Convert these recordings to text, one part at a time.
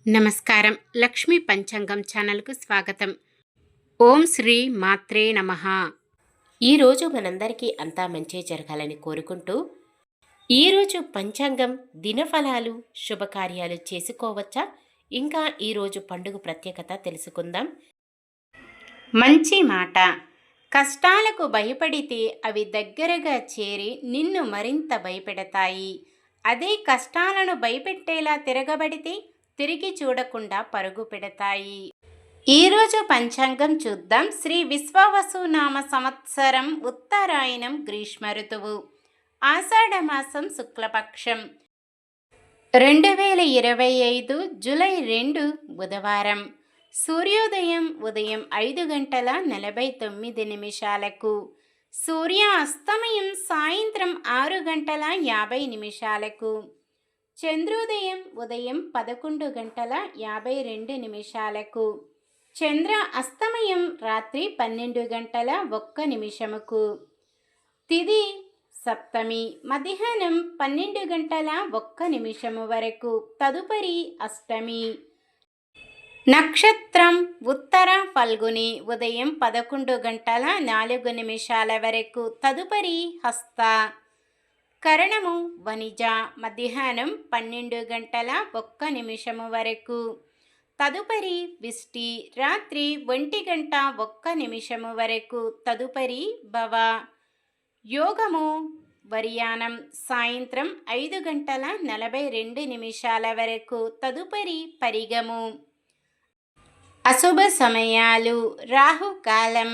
నమస్కారం. లక్ష్మీ పంచాంగం ఛానల్కు స్వాగతం. ఓం శ్రీ మాత్రే నమః. ఈరోజు మనందరికీ అంతా మంచి జరగాలని కోరుకుంటూ, ఈరోజు పంచాంగం దినఫలాలు శుభకార్యాలు చేసుకోవచ్చా, ఇంకా ఈరోజు పండుగ ప్రత్యేకత తెలుసుకుందాం. మంచి మాట. కష్టాలకు భయపడితే అవి దగ్గరగా చేరి నిన్ను మరింత భయపెడతాయి. అదే కష్టాలను భయపెట్టేలా తిరగబడితే తిరిగి చూడకుండా పరుగు పెడతాయి. ఈరోజు పంచాంగం చూద్దాం. శ్రీ విశ్వావసునామ సంవత్సరం ఉత్తరాయణం గ్రీష్మ ఋతువు, ఆషాఢమాసం శుక్లపక్షం, 2025 జూలై 2 బుధవారం. సూర్యోదయం ఉదయం 5:49, సూర్య అస్తమయం సాయంత్రం 6:50, చంద్రోదయం ఉదయం 11:52, చంద్ర అస్తమయం రాత్రి 12:01. తిథి సప్తమి, మధ్యాహ్నం 12:01 వరకు, తదుపరి అష్టమి. నక్షత్రం ఉత్తర ఫల్గుని, ఉదయం 11:04 వరకు, తదుపరి హస్త. కరణము వనిజ, మధ్యాహ్నం 12:01 వరకు, తదుపరి విష్టి, రాత్రి 1:01 వరకు, తదుపరి భవ. యోగము వర్యానం, సాయంత్రం 5:42 వరకు, తదుపరి పరిగము. అశుభ సమయాలు: రాహుకాలం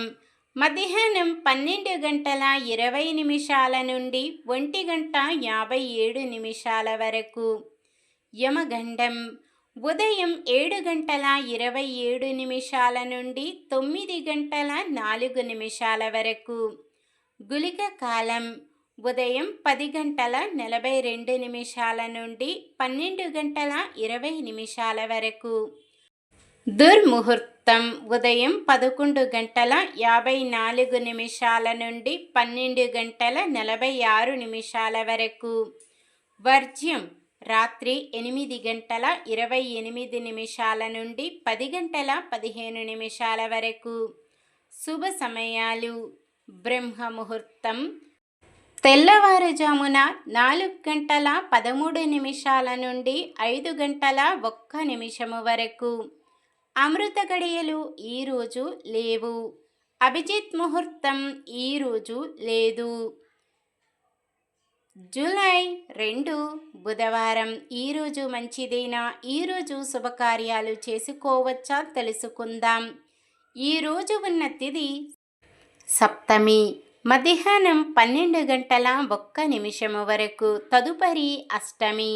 మధ్యాహ్నం 12:20 నుండి 1:57 వరకు. యమగండం ఉదయం 7:27 నుండి 9:04 వరకు. గుళిక కాలం ఉదయం 10:42 నుండి 12:20 వరకు. దుర్ముహూర్తం ఉదయం 11:54 నుండి 12:46 వరకు. వర్జ్యం రాత్రి 8:28 నుండి 10:15 వరకు. శుభ సమయాలు: బ్రహ్మముహూర్తం తెల్లవారుజామున 4:13 నుండి 5:01 వరకు. అమృత గడియలు ఈరోజు లేవు. అభిజిత్ ముహూర్తం ఈరోజు లేదు. జూలై 2 బుధవారం. ఈరోజు మంచిదేనా? ఈరోజు శుభకార్యాలు చేసుకోవచ్చా తెలుసుకుందాం. ఈరోజు ఉన్న తిథి సప్తమి, మధ్యాహ్నం 12:01 వరకు, తదుపరి అష్టమి.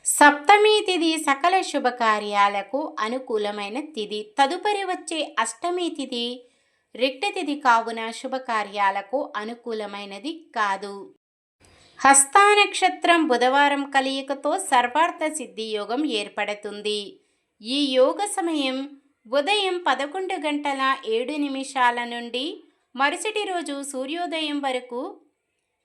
సప్తమి తిథి సకల శుభకార్యాలకు అనుకూలమైన తిథి. తదుపరి వచ్చే అష్టమి తిథి రిక్త తిథి కావున శుభకార్యాలకు అనుకూలమైనది కాదు. హస్త నక్షత్రం బుధవారం కలయికతో సర్వార్థ సిద్ధి యోగం ఏర్పడుతుంది. ఈ యోగ సమయం ఉదయం 11:07 నుండి మరుసటి రోజు సూర్యోదయం వరకు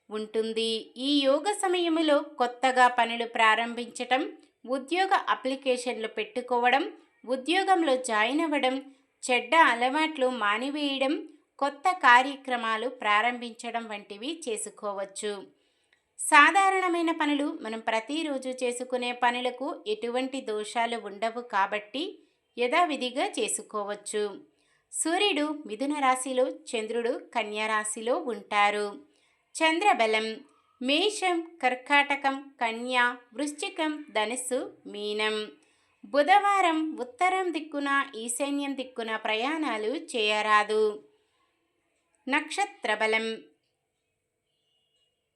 ఉంటుంది. ఈ యోగ సమయంలో కొత్తగా పనులు ప్రారంభించటం, ఉద్యోగ అప్లికేషన్లు పెట్టుకోవడం, ఉద్యోగంలో జాయిన్ అవ్వడం, చెడ్డ అలవాట్లు మానివేయడం, కొత్త కార్యక్రమాలు ప్రారంభించడం వంటివి చేసుకోవచ్చు. సాధారణమైన పనులు మనం ప్రతిరోజు చేసుకునే పనులకు ఎటువంటి దోషాలు ఉండవు కాబట్టి యథావిధిగా చేసుకోవచ్చు. సూర్యుడు మిథున రాశిలో, చంద్రుడు కన్యా రాశిలో ఉంటారు. చంద్రబలం మేషం, కర్కాటకం, కన్యా, వృశ్చికం, ధనుస్సు, మీనం. బుధవారం ఉత్తరం దిక్కున, ఈశాన్యం దిక్కున ప్రయాణాలు చేయరాదు. నక్షత్ర బలం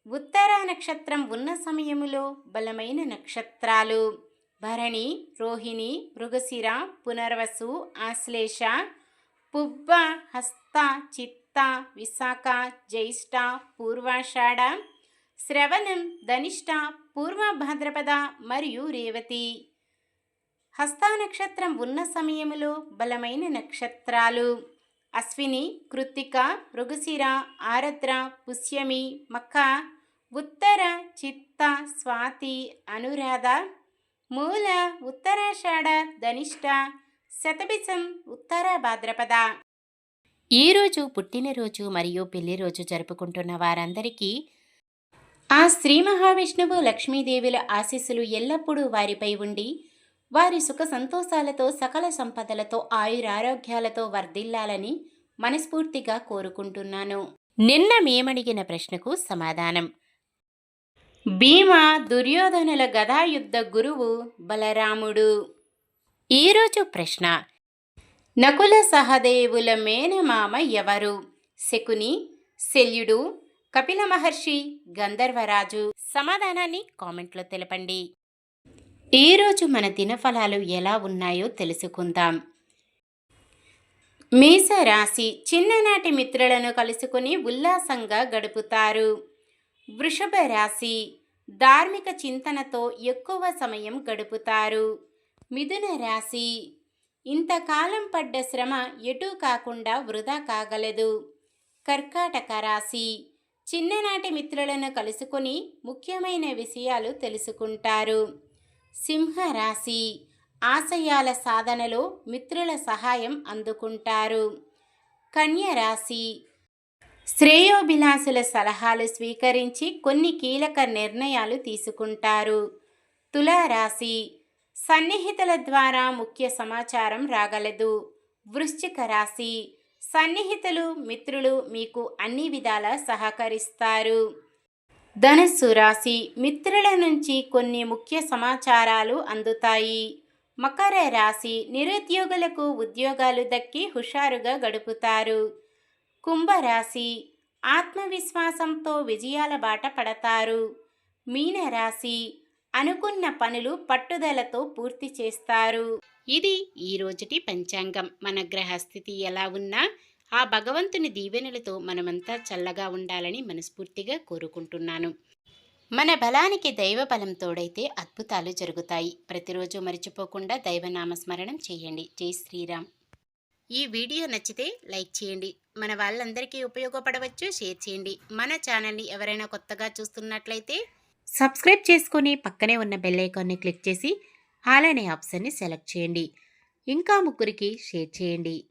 ఉత్తర నక్షత్రం ఉన్న సమయములో బలమైన నక్షత్రాలు భరణి, రోహిణి, మృగశిర, పునర్వసు, ఆశ్లేష, పుబ్బ, హస్త, చిత్త, విశాఖ, జ్యేష్ఠ, పూర్వాషాఢ, శ్రవణం, ధనిష్ట, పూర్వ భాద్రపద మరియు రేవతి. హస్త నక్షత్రం ఉన్న సమయములో బలమైన నక్షత్రాలు అశ్విని, కృత్తిక, మృగశిర, ఆరద్ర, పుష్యమి, మఖ, ఉత్తర, చిత్త, స్వాతి, అనురాధ, మూల ఉత్తరాషాఢ ధనిష్ట శతభిషం ఉత్తర భాద్రపద. ఈరోజు పుట్టినరోజు మరియు పెళ్లి రోజు జరుపుకుంటున్న వారందరికీ ఆ శ్రీ మహావిష్ణువు లక్ష్మీదేవుల ఆశీస్సులు ఎల్లప్పుడూ వారిపై ఉండి వారి సుఖ సంతోషాలతో సకల సంపదలతో ఆయురారోగ్యాలతో వర్ధిల్లాలని మనస్ఫూర్తిగా కోరుకుంటున్నాను. నిన్న మేమడిగిన ప్రశ్నకు సమాధానం. భీమ దుర్యోధనుల గదాయుద్ధ గురువు బలరాముడు. ఈరోజు ప్రశ్న. నకుల సహదేవుల మేనమామ ఎవరు? శకుని, శల్యుడు, కపిల మహర్షి, గంధర్వరాజు. సమాధానాన్ని కామెంట్లో తెలపండి. ఈరోజు మన దినఫలాలు ఎలా ఉన్నాయో తెలుసుకుందాం. మేషరాశి చిన్ననాటి మిత్రులను కలుసుకుని ఉల్లాసంగా గడుపుతారు. వృషభ రాశి ధార్మిక చింతనతో ఎక్కువ సమయం గడుపుతారు. మిథున రాశి ఇంతకాలం పడ్డ శ్రమ ఎటూ కాకుండా వృధా కాగలదు. కర్కాటక రాశి చిన్ననాటి మిత్రులను కలుసుకొని ముఖ్యమైన విషయాలు తెలుసుకుంటారు. సింహరాశి ఆశయాల సాధనలో మిత్రుల సహాయం అందుకుంటారు. కన్యరాశి శ్రేయోభిలాషుల సలహాలు స్వీకరించి కొన్ని కీలక నిర్ణయాలు తీసుకుంటారు. తులారాశి సన్నిహితుల ద్వారా ముఖ్య సమాచారం రాగలదు. వృశ్చిక రాశి సన్నిహితులు మిత్రులు మీకు అన్ని విధాలా సహకరిస్తారు. ధనుస్సు రాశి మిత్రుల నుంచి కొన్ని ముఖ్య సమాచారాలు అందుతాయి. మకర రాశి నిరుద్యోగులకు ఉద్యోగాలు దక్కి హుషారుగా గడుపుతారు. కుంభరాశి ఆత్మవిశ్వాసంతో విజయాల బాట పడతారు. మీనరాశి అనుకున్న పనులు పట్టుదలతో పూర్తి చేస్తారు. ఇది ఈ రోజుటి పంచాంగం. మన గ్రహస్థితి ఎలా ఉన్నా ఆ భగవంతుని దీవెనలతో మనమంతా చల్లగా ఉండాలని మనస్ఫూర్తిగా కోరుకుంటున్నాను. మన బలానికి దైవ బలం తోడైతే అద్భుతాలు జరుగుతాయి. ప్రతిరోజు మర్చిపోకుండా దైవనామస్మరణం చేయండి. జై శ్రీరామ్. ఈ వీడియో నచ్చితే లైక్ చేయండి. మన వాళ్ళందరికీ ఉపయోగపడవచ్చు. షేర్ చేయండి. మన ఛానల్ని ఎవరైనా కొత్తగా చూస్తున్నట్లయితే సబ్స్క్రైబ్ చేసుకొని పక్కనే ఉన్న బెల్ ఐకాన్ని క్లిక్ చేసి ఆల్ అనే ఆప్షన్ని సెలెక్ట్ చేయండి. ఇంకా ముగ్గురికి షేర్ చేయండి.